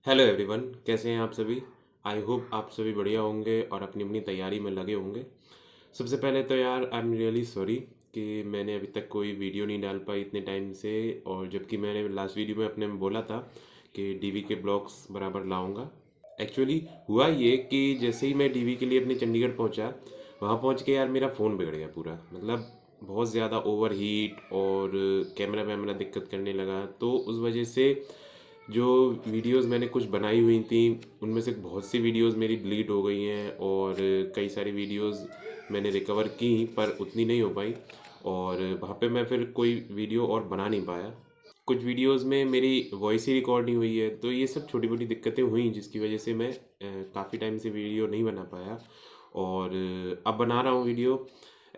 Hello everyone, कैसे हैं आप सभी। आई होप आप सभी बढ़िया होंगे और अपनी अपनी तैयारी में लगे होंगे। सबसे पहले तो यार आई एम रियली सॉरी कि मैंने अभी तक कोई वीडियो नहीं डाल पाई इतने टाइम से। और जबकि मैंने लास्ट वीडियो में अपने में बोला था कि डीवी के ब्लॉग्स बराबर लाऊंगा। एक्चुअली हुआ ये कि जैसे ही मैं डीवी के लिए अपने चंडीगढ़ पहुंचा, वहां पहुंच के यार मेरा फ़ोन बिगड़ गया पूरा। मतलब बहुत ज़्यादा ओवर हीट और कैमरा वैमरा दिक्कत करने लगा। तो उस वजह से जो वीडियोस मैंने कुछ बनाई हुई थी, उनमें से बहुत सी वीडियोस मेरी डिलीट हो गई हैं और कई सारी वीडियोस मैंने रिकवर की पर उतनी नहीं हो पाई। और वहाँ पे मैं फिर कोई वीडियो और बना नहीं पाया। कुछ वीडियोस में मेरी वॉइस ही रिकॉर्ड नहीं हुई है, तो ये सब छोटी मोटी दिक्कतें हुई जिसकी वजह से मैं काफ़ी टाइम से वीडियो नहीं बना पाया। और अब बना रहा हूँ वीडियो।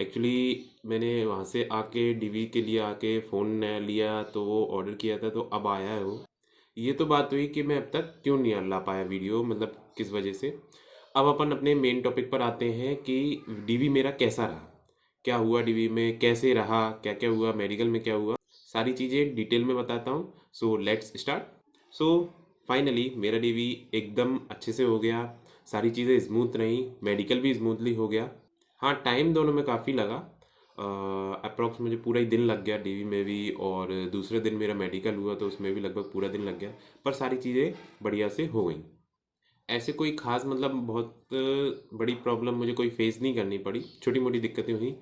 एक्चुअली मैंने वहाँ से आके डीवी के लिए आके फ़ोन नया लिया, तो वो ऑर्डर किया था, तो अब आया है वो। ये तो बात हुई कि मैं अब तक क्यों नहीं ला पाया वीडियो, मतलब किस वजह से। अब अपन अपने मेन टॉपिक पर आते हैं कि डीवी मेरा कैसा रहा, क्या हुआ डीवी में, कैसे रहा, क्या क्या हुआ, मेडिकल में क्या हुआ, सारी चीज़ें डिटेल में बताता हूँ। So let's start. So finally मेरा डीवी एकदम अच्छे से हो गया। सारी चीज़ें स्मूथ रहीं, मेडिकल भी स्मूथली हो गया। हाँ, टाइम दोनों में काफ़ी लगा। अप्रॉक्स मुझे पूरा ही दिन लग गया डीवी में भी, और दूसरे दिन मेरा मेडिकल हुआ तो उसमें भी लगभग पूरा दिन लग गया। पर सारी चीज़ें बढ़िया से हो गई। ऐसे कोई खास मतलब बहुत बड़ी प्रॉब्लम मुझे कोई फेस नहीं करनी पड़ी, छोटी मोटी दिक्कतें हुई।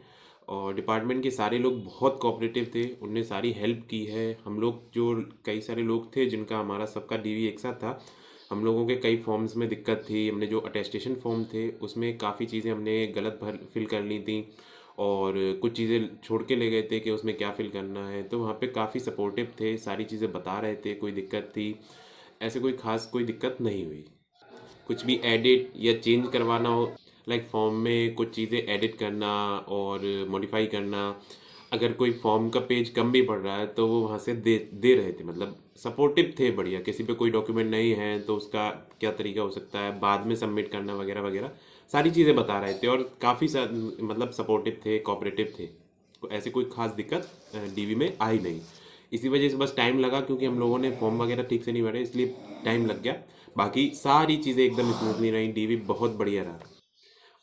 और डिपार्टमेंट के सारे लोग बहुत कोऑपरेटिव थे, उनने सारी हेल्प की है। हम लोग जो कई सारे लोग थे जिनका हमारा सबका डीवी एक साथ था, हम लोगों के कई फॉर्म्स में दिक्कत थी। हमने जो अटेस्टेशन फॉर्म थे उसमें काफ़ी चीज़ें हमने गलत भर फिल कर ली थी, और कुछ चीज़ें छोड़ के ले गए थे कि उसमें क्या फिल करना है। तो वहाँ पे काफ़ी सपोर्टिव थे, सारी चीज़ें बता रहे थे, कोई दिक्कत थी ऐसे कोई खास कोई दिक्कत नहीं हुई। कुछ भी एडिट या चेंज करवाना हो, लाइक फॉर्म में कुछ चीज़ें एडिट करना और मॉडिफाई करना, अगर कोई फॉर्म का पेज कम भी पड़ रहा है तो वो वहाँ से दे दे रहे थे। मतलब सपोर्टिव थे बढ़िया। किसी पे कोई डॉक्यूमेंट नहीं है तो उसका क्या तरीका हो सकता है, बाद में सबमिट करना वगैरह वगैरह, सारी चीज़ें बता रहे थे। और काफ़ी मतलब सपोर्टिव थे, कोऑपरेटिव थे। ऐसी कोई खास दिक्कत डीवी में आई नहीं। इसी वजह से बस टाइम लगा, क्योंकि हम लोगों ने फॉर्म वगैरह ठीक से नहीं भरे, इसलिए टाइम लग गया। बाकी सारी चीज़ें एकदम स्मूथली रही, डीवी बहुत बढ़िया रहा।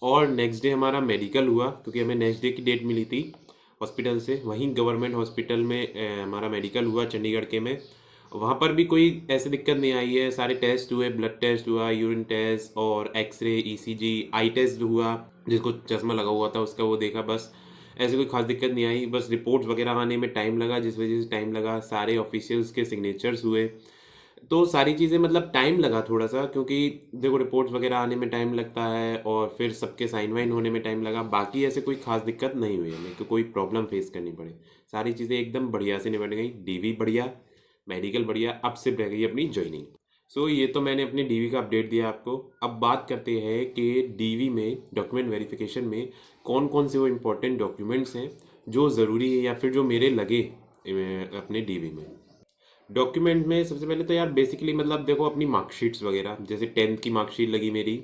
और नेक्स्ट डे हमारा मेडिकल हुआ, क्योंकि हमें नेक्स्ट डे की डेट मिली थी हॉस्पिटल से। वहीं गवर्नमेंट हॉस्पिटल में हमारा मेडिकल हुआ चंडीगढ़ के में। वहाँ पर भी कोई ऐसी दिक्कत नहीं आई है। सारे टेस्ट हुए, ब्लड टेस्ट हुआ, यूरिन टेस्ट और एक्सरे, ईसीजी, आई टेस्ट हुआ। जिसको चश्मा लगा हुआ था उसका वो देखा, बस। ऐसी कोई खास दिक्कत नहीं आई। बस रिपोर्ट्स वगैरह आने में टाइम लगा, जिस वजह से टाइम लगा। सारे ऑफिशियल्स के सिग्नेचर्स हुए, तो सारी चीज़ें मतलब टाइम लगा थोड़ा सा, क्योंकि देखो रिपोर्ट्स वगैरह आने में टाइम लगता है और फिर सबके साइन वाइन होने में टाइम लगा। बाकी ऐसे कोई खास दिक्कत नहीं हुई हमें कि कोई प्रॉब्लम फेस करनी पड़े। सारी चीज़ें एकदम बढ़िया से निपट गई। डीवी बढ़िया, मेडिकल बढ़िया, अब सिर्फ रह गई अपनी ज्वाइनिंग। सो ये तो मैंने अपने डीवी का अपडेट दिया आपको। अब बात करते हैं कि डीवी में डॉक्यूमेंट वेरिफिकेशन में कौन कौन से वो इम्पोर्टेंट डॉक्यूमेंट्स हैं जो ज़रूरी है या फिर जो मेरे लगे अपने डीवी में। डॉक्यूमेंट में सबसे पहले तो यार बेसिकली मतलब देखो अपनी मार्कशीट्स वगैरह, जैसे 10th की मार्कशीट लगी मेरी,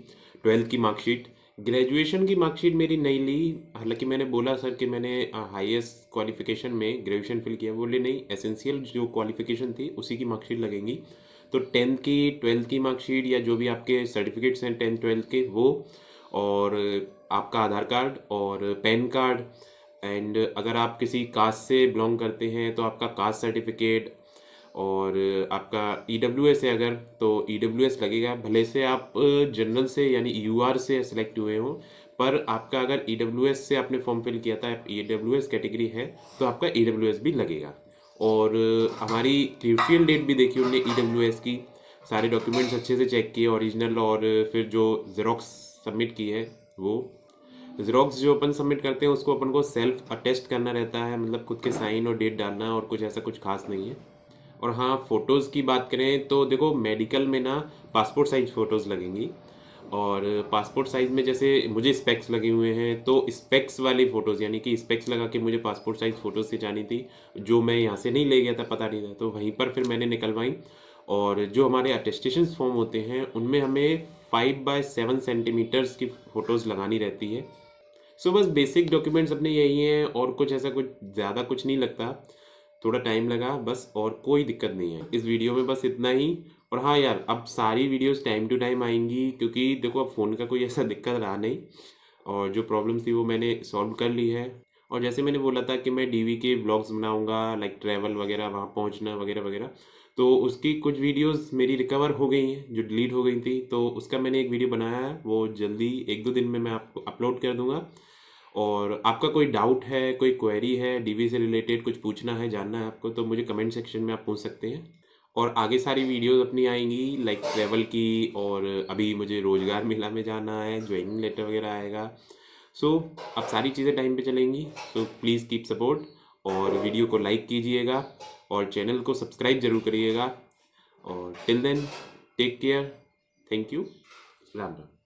12th की मार्कशीट, ग्रेजुएशन की मार्कशीट मेरी नहीं ली। हालांकि मैंने बोला सर कि मैंने हाईएस्ट क्वालिफिकेशन में ग्रेजुएशन फिल किया, बोले नहीं, एसेंशियल जो क्वालिफिकेशन थी उसी की मार्कशीट लगेंगी। तो 10th की, 12th की मार्कशीट या जो भी आपके सर्टिफिकेट्स हैं 10th 12th के वो, और आपका आधार कार्ड और पैन कार्ड। एंड अगर आप किसी कास्ट से बिलोंग करते हैं तो आपका कास्ट सर्टिफिकेट, और आपका ईडब्ल्यूएस है अगर, तो ईडब्ल्यूएस लगेगा। भले से आप जनरल से यानी यूआर से सेलेक्ट हुए हो, पर आपका अगर ईडब्ल्यूएस से आपने फॉर्म फिल किया था, ईडब्ल्यूएस कैटेगरी है, तो आपका ईडब्ल्यूएस भी लगेगा। और हमारी क्रूशियल डेट भी देखी उनने ईडब्ल्यूएस की। सारे डॉक्यूमेंट्स अच्छे से चेक किए, ओरिजिनल और फिर जो जेरोक्स सबमिट की है वो। जेरोक्स जो अपन सबमिट करते हैं उसको अपन को सेल्फ अटेस्ट करना रहता है, मतलब खुद के साइन और डेट डालना, और कुछ ऐसा कुछ खास नहीं है। और हाँ, फ़ोटोज़ की बात करें तो देखो मेडिकल में ना पासपोर्ट साइज़ फ़ोटोज़ लगेंगी। और पासपोर्ट साइज़ में जैसे मुझे स्पेक्स लगे हुए हैं, तो स्पेक्स वाली फ़ोटोज़, यानी कि स्पेक्स लगा के मुझे पासपोर्ट साइज़ फ़ोटोज़ खिंचानी थी, जो मैं यहाँ से नहीं ले गया था, पता नहीं था, तो वहीं पर फिर मैंने निकलवाई। और जो हमारे अटेस्टेशन फॉर्म होते हैं उनमें हमें 5x7 सेंटीमीटर्स की फ़ोटोज़ लगानी रहती है। सो बस बेसिक डॉक्यूमेंट्स अपने यही हैं, और कुछ ऐसा कुछ ज़्यादा कुछ नहीं लगता। थोड़ा टाइम लगा बस, और कोई दिक्कत नहीं है। इस वीडियो में बस इतना ही। और हाँ यार, अब सारी वीडियोस टाइम टू टाइम आएंगी, क्योंकि देखो अब फ़ोन का कोई ऐसा दिक्कत रहा नहीं, और जो प्रॉब्लम थी वो मैंने सॉल्व कर ली है। और जैसे मैंने बोला था कि मैं डीवी के व्लॉग्स बनाऊंगा, लाइक ट्रैवल वगैरह, वहाँ पहुँचना वगैरह वगैरह, तो उसकी कुछ वीडियोस मेरी रिकवर हो गई हैं जो डिलीट हो गई थी, तो उसका मैंने एक वीडियो बनाया है, वो जल्दी 1-2 दिन में मैं आपको अपलोड कर दूंगा। और आपका कोई डाउट है, कोई क्वेरी है डीवी से रिलेटेड, कुछ पूछना है, जानना है आपको, तो मुझे कमेंट सेक्शन में आप पूछ सकते हैं। और आगे सारी वीडियोस अपनी आएंगी, लाइक ट्रैवल की, और अभी मुझे रोजगार मेला में जाना है, ज्वाइनिंग लेटर वगैरह आएगा। सो अब सारी चीज़ें टाइम पे चलेंगी। सो प्लीज़ कीप सपोर्ट, और वीडियो को लाइक कीजिएगा, और चैनल को सब्सक्राइब जरूर करिएगा। और till then, take care, thank you, Ram Ram.